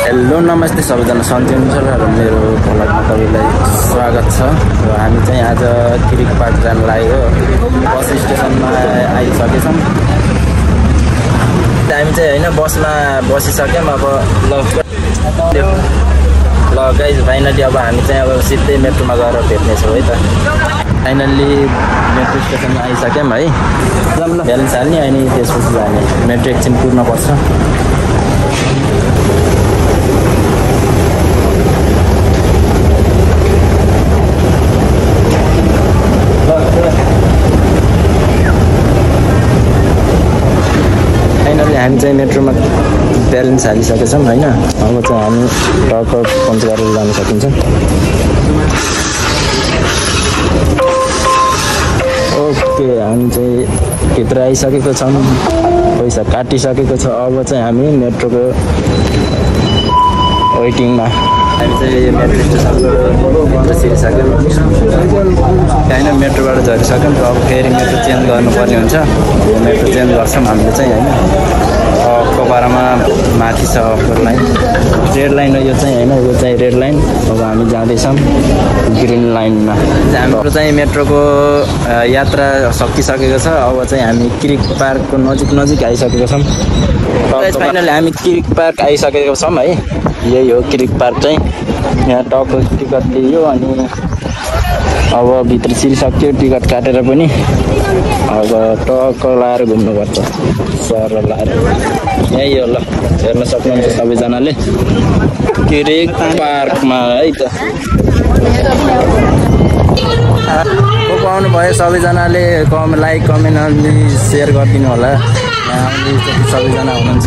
Hello नमस्ते सबैजना, सन्चै हुनुहुन्छ र मेरो भ्लगमा तपाईँलाई स्वागत छ। र हामी चाहिँ आज किरिक पार्क जान लाग्यो। बस स्टेसनमा आइसकेछौँ। हामी चाहिँ होइन बसमा बसिसक्यौँ। अब ल गाइज फाइनली अब हामी चाहिँ अब सिधै मेट्रोमा गएर भेट्नेछौँ है त। फाइनल्ली मेट्रो स्टेसनमा आइसक्यौँ है। ब्यालेन्स हाल्ने अनि त्यसपछि जाने। मेट्रो एकछिन कुर्नुपर्छ। फाइनली हामी चाहिँ मेट्रोमा ब्यालेन्स हालिसकेछौँ होइन। अब चाहिँ हामी टक्क पञ्च गरेर जान सकिन्छ। ओके, हामी चाहिँ भित्र आइसकेको छौँ। पैसा काटिसकेको छ। अब चाहिँ हामी मेट्रोको वेटिङमा। हामी चाहिँ मेट्रो स्टेसनको छिरिसक्यौँ होइन। मेट्रोबाट झरिसक्यौँ। अब फेरि मेट्रो चेन्ज गर्नुपर्ने हुन्छ। मेट्रो चेन्ज गर्छौँ हामीले चाहिँ होइन। कबारमा माथि छ अप्पर लाइन, रेड लाइन हो यो चाहिँ होइन। यो चाहिँ रेड लाइन। अब हामी जाँदैछौँ ग्रिन लाइनमा। हाम्रो चाहिँ मेट्रोको यात्रा सकिसकेको छ। अब चाहिँ हामी किरिक पार्कको नजिक आइसकेको छौँ। फाइनली हामी किरिक पार्क आइसकेको छौँ है। यही हो किरिक पार्क चाहिँ। यहाँ टक्क टिकट लियो अनि अब भित्र छिरिसक्यो टिकट काटेर पनि। अब टक्क लाएर घुम्नुपर्छ सर लाएर। यही हो ल, हेर्न सक्नुहुन्छ सबैजनाले किरिक पार्कमा है त। को आउनु भयो सबैजनाले लाइक कमेन्ट अनि सेयर गरिदिनु होला। यहाँ आउने सबैजना हुनुहुन्छ।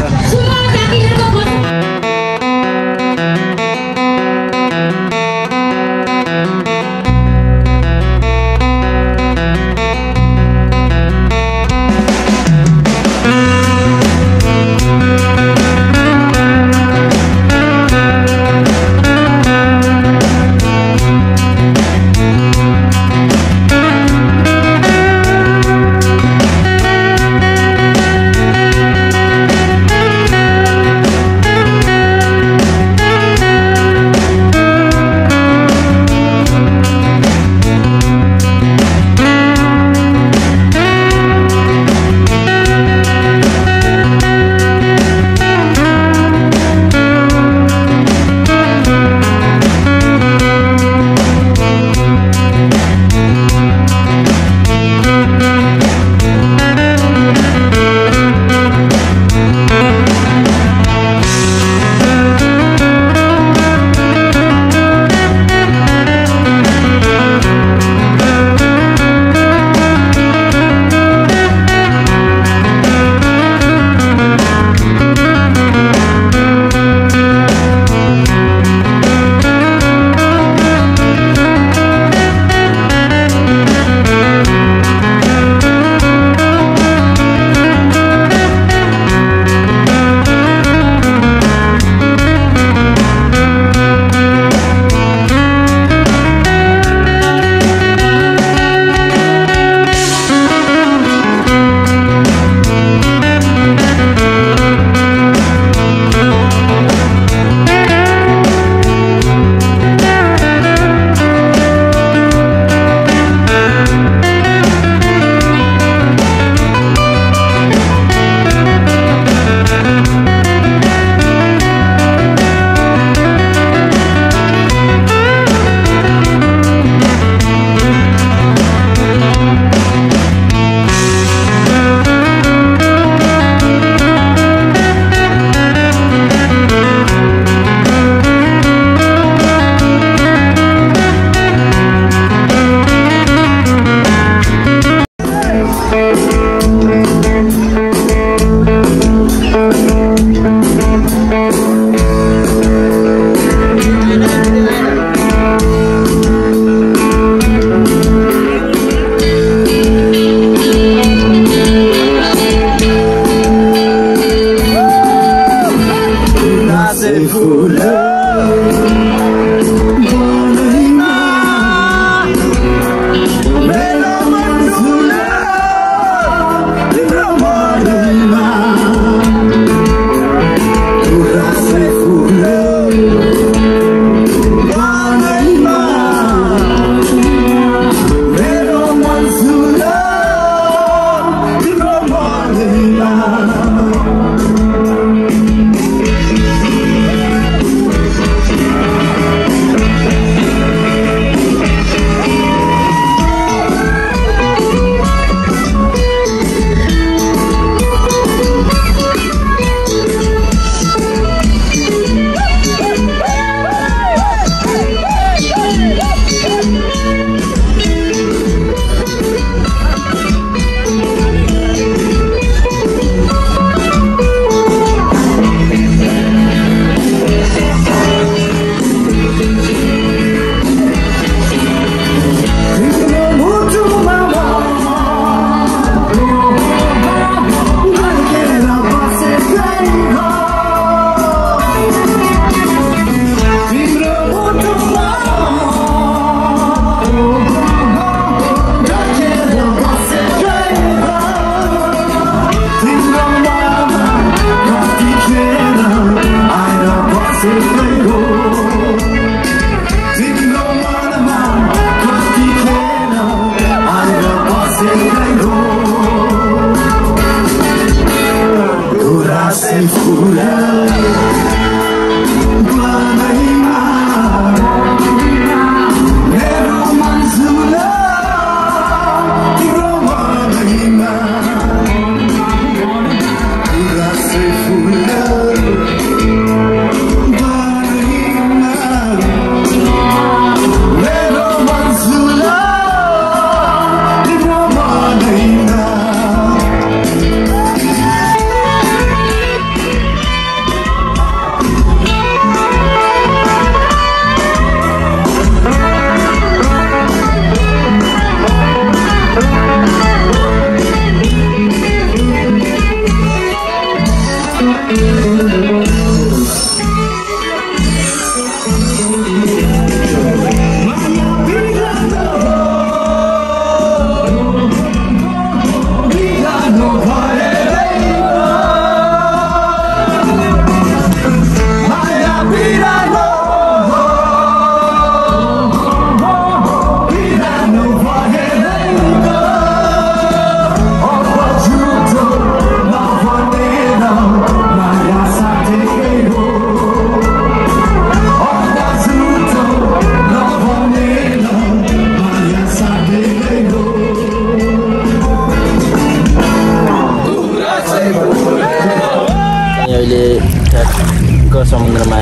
नजिकको समुद्रमा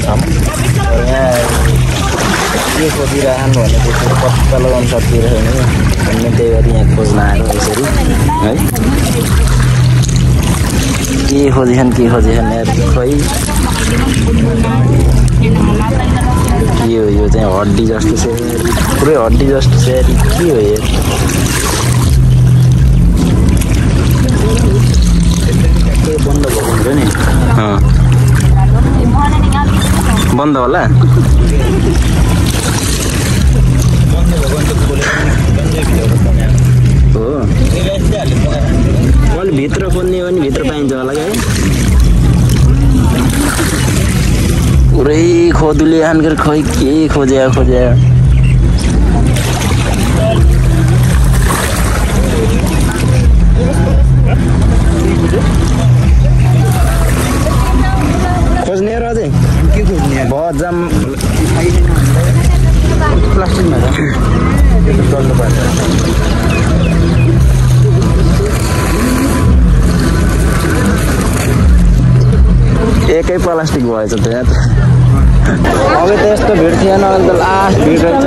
छौँ। यहाँ के खोजिरहनु भनेपछि पत्ता लगाउनु सकिरहेन भन्ने त्यही गरी यहाँ खोज्न आएको यसरी है। के खोजिछन् यार खोइ यो चाहिँ हड्डी जस्तो छ पुरै हड्डी जस्तो छ यार के हो यार। बन्द भएको हुन्छ नि बन्द होला हो अलि भित्र खोज्ने हो भने भित्र पाइन्छ होला क्या पुरै खोदुले हानकर खै के खोज्या खोज्ने र अझै के खोज्ने बजाम प्लास्टिकमा त यो त चल्नु पर्छ। एकै प्लास्टिक भएछ त यहाँ अब त यस्तो भिड थिएन अहिले त लास्ट भिड रहेछ।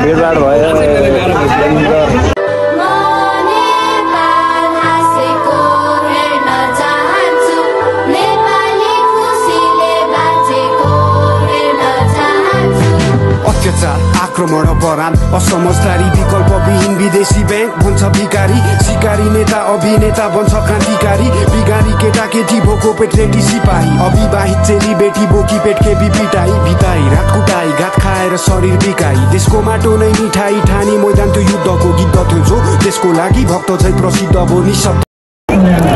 भिडभाड भयो अत्याचार आक्रमण अपराध असमझदारी विकल्पविहीन विदेशी बैंक बन्छ भिकारी सिकारी नेता अभिनेता बन्छ क्रान्तिकारी बिगारी केटाकेटी भोको पेटरेटी सिपाही अविवाहित चेली बेटी बोकी पेट केपी पिटाई भिताई रात कुटाई घात खाएर शरीर बिकाई देशको माटो नै मिठाई ठानी मैदान त्यो युद्धको गीत थियो जो देशको लागि भक्त चाहिँ प्रसिद्ध अब निशब्द।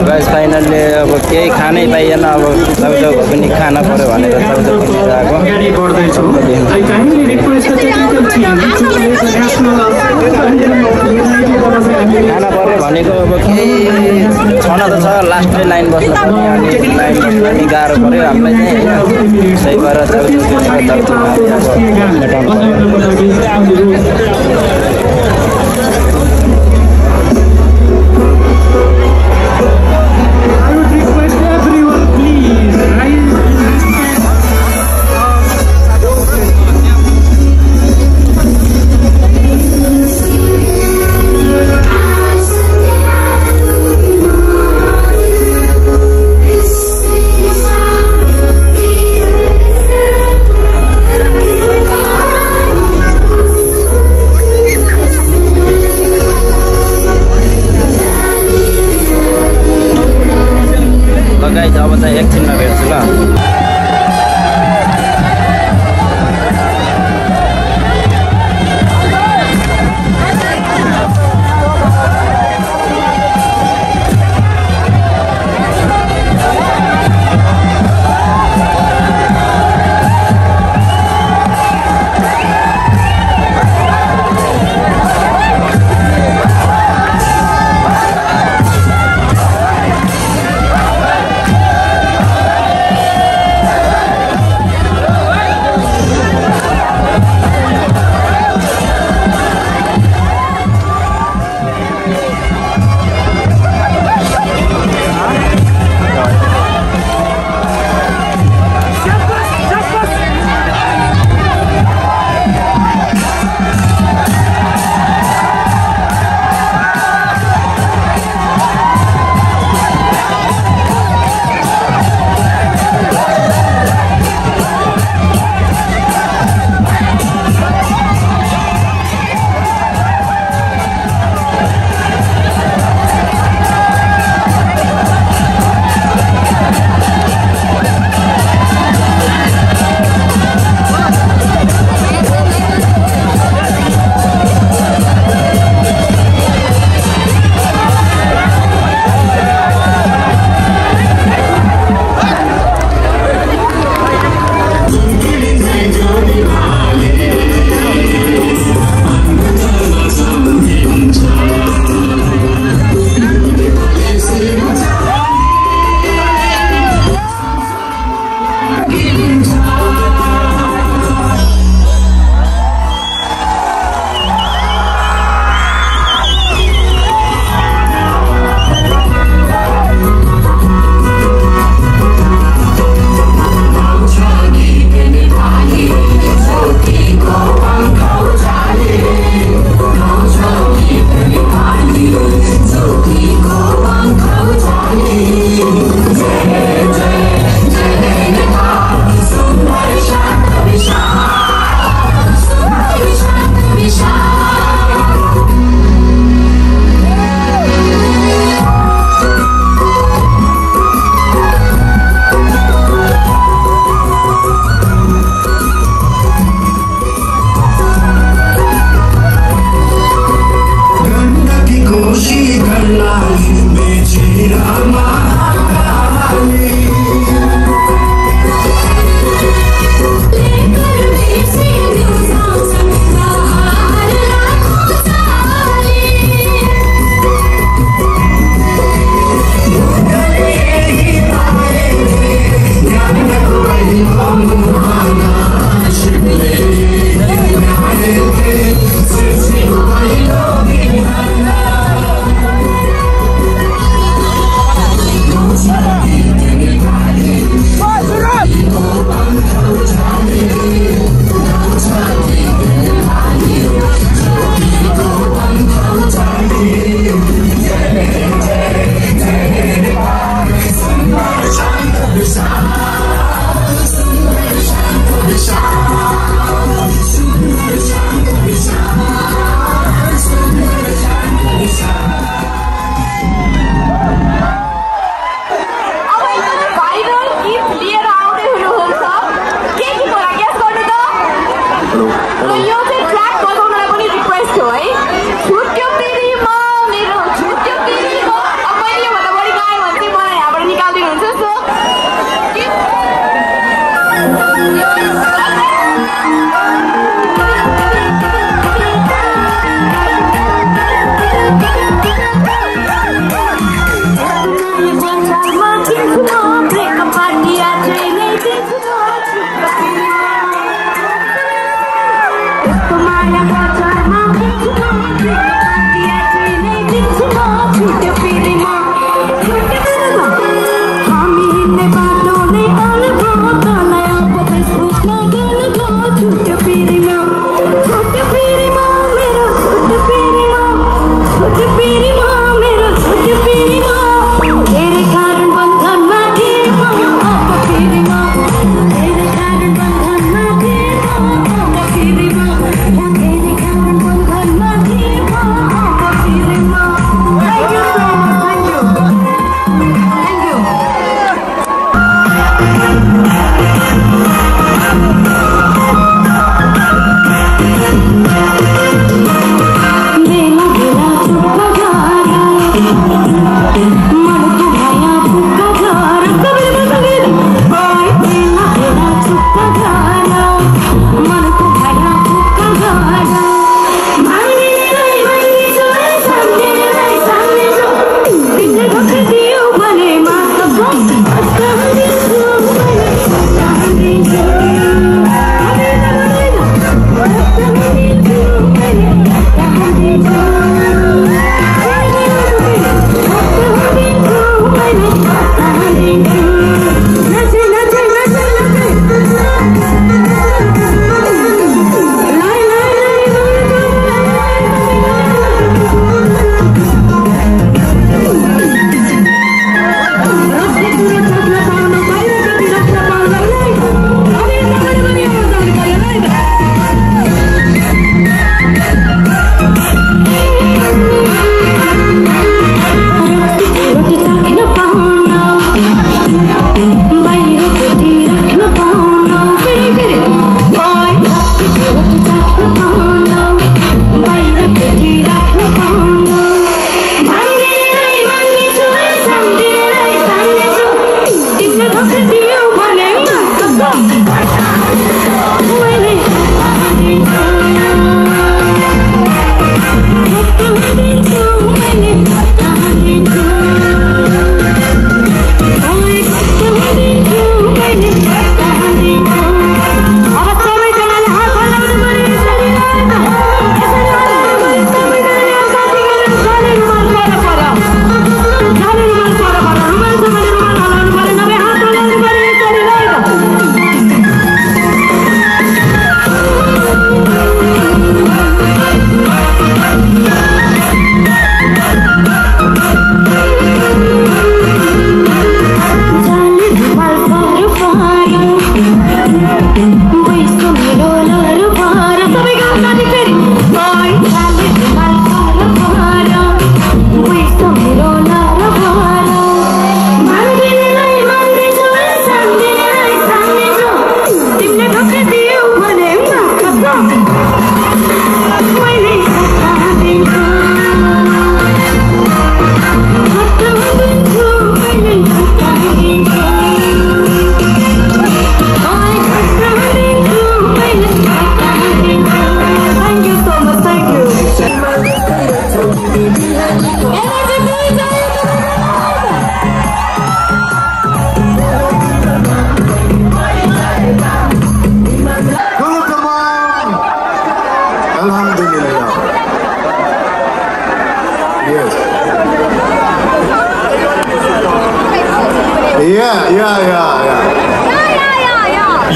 गाइस फाइनल्ली अब केही खानै पाइएन अब चाउचाउ पनि खाना पर्यो भनेर चाउचाउ खाना पर्यो भनेको अब केही छन त छ लास्टै लाइन बस्नु पर्ने अनि लाइन बस्नु पनि गाह्रो पर्यो हामीलाई चाहिँ होइन त्यही भएर गाइस अब चाहिँ एकछिनमा भेट्छु ल।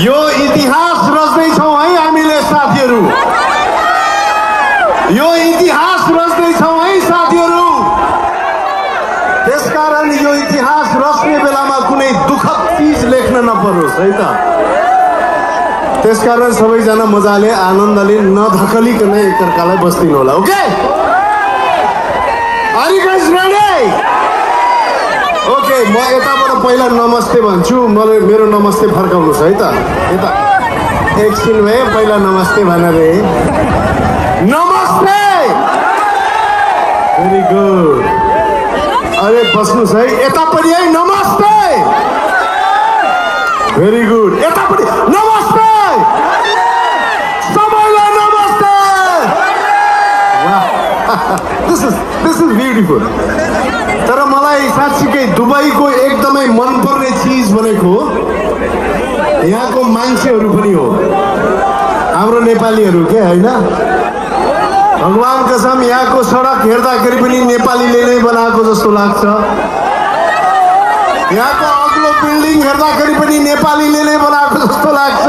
यो इतिहास रच्दैछौँ है हामीले साथीहरू, यो इतिहास रच्दैछौँ है साथीहरू। त्यसकारण यो इतिहास रच्ने बेलामा कुनै दुःखद चिज लेख्न नपरोस् है त। त्यसकारण सबैजना मजाले आनन्दले नधकलिकन एकअर्कालाई बस्दिनु होला। Okay, are you guys ready? Okay, म यताबाट पहिला नमस्ते भन्छु, मेरो नमस्ते फर्काउनुहोस् है त। यता एकछिन भए पहिला नमस्ते भनेर नमस्ते, भेरी गुड। अरे बस्नुहोस् है, यतापट्टि है नमस्ते, भेरी गुड। यतापट्टि नमस्ते, सबैलाई नमस्ते। This is beautiful. तर मलाई साँच्चीकै दुबईको एकदमै मनपर्ने चिज भनेको यहाँको मान्छेहरू पनि हो, हाम्रो नेपालीहरू के होइन। भगवान कसम यहाँको सडक हेर्दाखेरि पनि नेपालीले नै बनाएको जस्तो लाग्छ। यहाँको अग्लो बिल्डिङ हेर्दाखेरि पनि नेपालीले नै बनाएको जस्तो लाग्छ।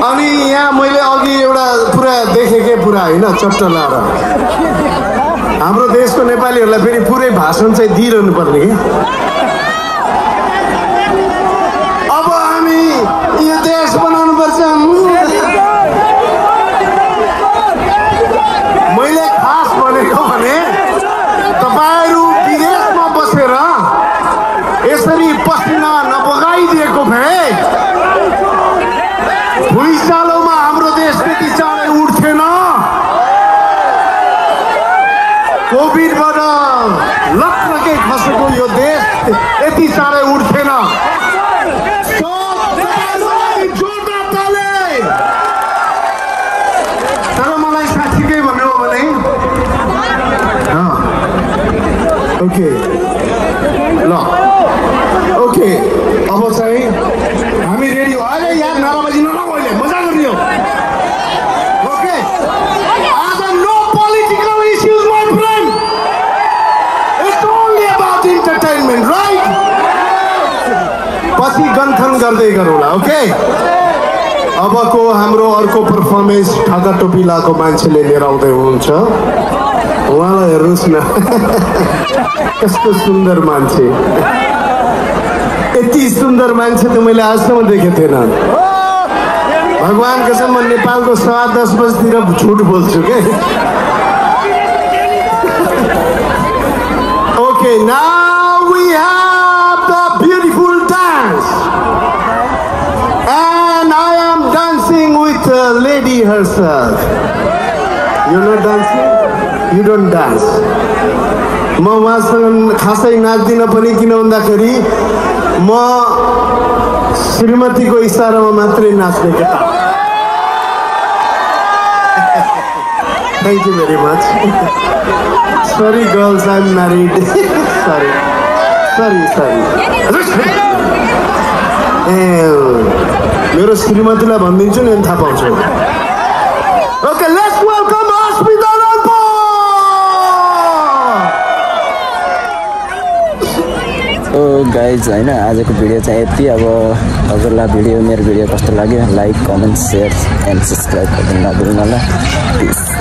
अनि यहाँ मैले अघि एउटा पुरा देखेँ के पुरा होइन चट्ट लाएर हाम्रो देशको नेपालीहरूलाई फेरि पुरै भाषण चाहिँ दिइरहनु पर्ने कि। अब हामी यो देश बनाउनु पर्छ। मैले खास भनेको भने तपाईँहरू विदेशमा बसेर यसरी पसिना नबगाइदिएको भए भुइँचालोमा हाम्रो देश त्यति चाँडै उठ्थेन। कोभिडबाट लक्ष्यकै खसेको यो देश यति चाँडै उठ्थेन। तर मलाई साँच्चीकै भन्नु हो भने ओके ल ओके, अब चाहिँ हामी रेडी हो। अरे यार नाराबाजी नगर्नु, मजा गर्ने हो। ओके, आज no political issues my friend, it's only about entertainment, right? पछि गन्थन गर्दै गरौँला। ओके, अबको हाम्रो अर्को पर्फर्मेन्स ढाका टोपी लगाएको मान्छेले लिएर आउँदै हुनुहुन्छ। उहाँलाई हेर्नुहोस् न, कस्तो सुन्दर मान्छे। यति सुन्दर मान्छे त मैले आजसम्म देखेको थिएन। भगवान कसम म नेपालको 10:15 बजीतिर झुट बोल्छु के। Okay, now we have the beautiful dance and I am dancing with lady herself. You not dancing, you don't dance. म उहाँसँग खासै नाच्दिनँ पनि, किन भन्दाखेरि म श्रीमतीको इशारामा मात्रै नाच्ने केटा thank you very much sorry girls I am married sorry ए मेरो श्रीमतीलाई भनिदिन्छु नि थाहा पाउँछु okay let's welcome Asmita Rampo guys होइन आजको भिडियो चाहिँ यति अब हजुरलाई मेरो भिडियो कस्तो लाग्यो like comment share and subscribe गर्नु नभुल्नु होला प्लिज